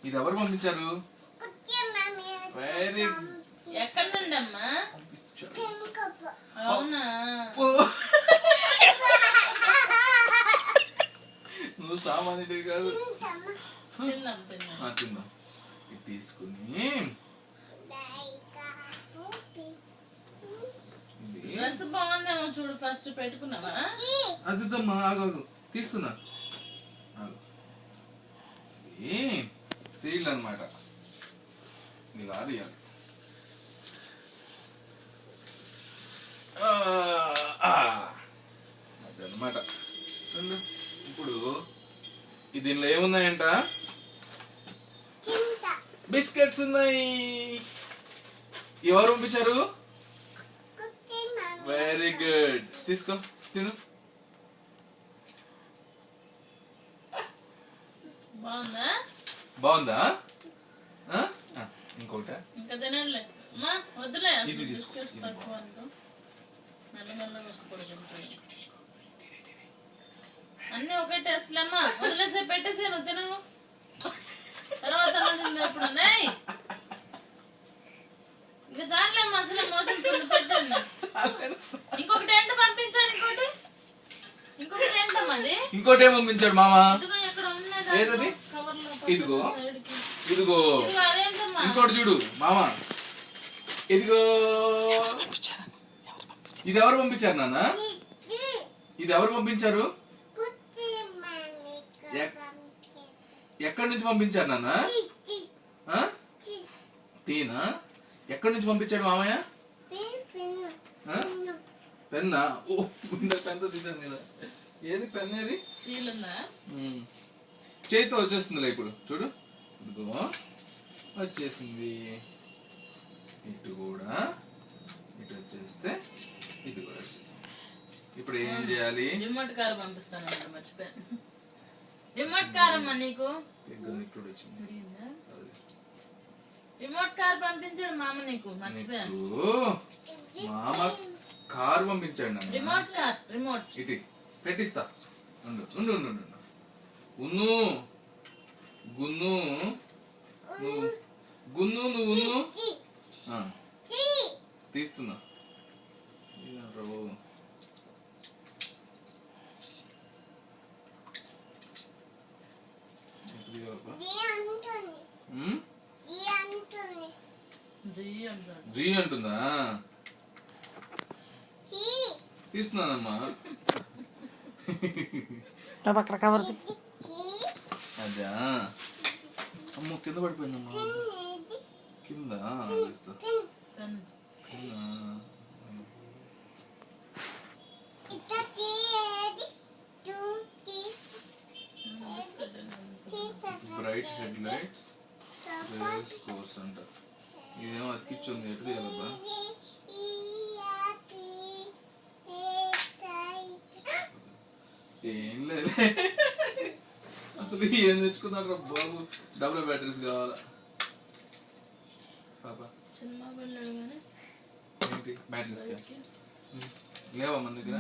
ఇది ఎవరు పంపించారు? వెరీ ఎక్కడ నుండి అమ్మా? అవునా? నువ్వు సామాన్యుడి కాదు. తిందాం తిందాం. ఇది తీసుకుని డ్రెస్ బాగుందేమో చూడు, ఫస్ట్ పెట్టుకున్నావా? అదిద్దమ్మా, ఆగు తీస్తున్నా. సీల్డ్ అనమాట, నీకు ఆదియాలి. అదనమాట. ఇప్పుడు దీనిలో ఏమున్నాయంట? బిస్కెట్స్ ఉన్నాయి. ఎవరు పంపించారు? వెరీ గుడ్, తీసుకో తిను. బాగుందా? ఇంకోట ఇంకా తినలే అమ్మా, వద్దులే. ఇది తీసుకో. అన్ని ఒకే టేస్ట్లే అమ్మా, వదిలేసే పెట్టేసే, నువ్వు తినవు. తర్వాత ఇప్పుడు ఇంకా చాట్లేమ్మా, అసలు మోషన్స్ పెట్టండి. ఇంకొకటి ఏంటో పంపించాడు, ఇంకొకటి ఏంటమ్మా అది? ఇంకోటి ఏం పంపించాడు మామ? ఇక్కడ ఏదది? ఇదిగో ఇదిగో, అదేంటమ్మా? ఇంకోటి చూడు మామ, ఇదిగో. ఇది ఎవరు పంపించారు నాన్న? ఇది ఎవరు పంపించారు? ఎక్కడి నుంచి పంపించారు నాన్న? టీనా? ఎక్కడి నుంచి పంపించాడు మామయ్య? పెన్నా? ఓ పెన్తో తీసాను కదా. ఏది పెన్? ఏది చేతితో వచ్చేస్తుందిలే. ఇప్పుడు చూడు, ఇదిగో వచ్చేసింది. ఇటు కూడా, ఇటు వచ్చేస్తే ఇది కూడా వచ్చేసింది. ఇప్పుడు ఏం చేయాలి? రిమోట్ కార్ పంపిస్తాను, మర్చిపోయాను. రిమోట్ కార్ అమ్మా నీకు. ఇప్పుడు వచ్చింది రిమోట్ కార్ పంపించాడు మామ నీకు, మర్చిపోయాను. మామ కార్ పంపించాడు. రిమోట్ కార్, రిమోట్ ఇటు పెట్టిస్తా. ఉండు ఉండు ఉండు ఉండు. ఉన్ను గున్ను, గున్ను నువ్వు ఉన్ను తీస్తున్నా. జీ అంటుందా? తీస్తున్నానమ్మా. అక్కడ కవర్ అదా? అమ్మ కింద పడిపోయిందమ్మా. కింద bright head lights race course అంట. ఇదేమో అతికిచ్చింది. ఎటు తీయాలబ్బా? ఏం లేదు, అసలు ఏం తెచ్చుకున్నాడు బాబు. డబుల్ బ్యాటరీస్ కావాలా పాప? ఏంటి బ్యాటరీస్ లేవా మన దగ్గర?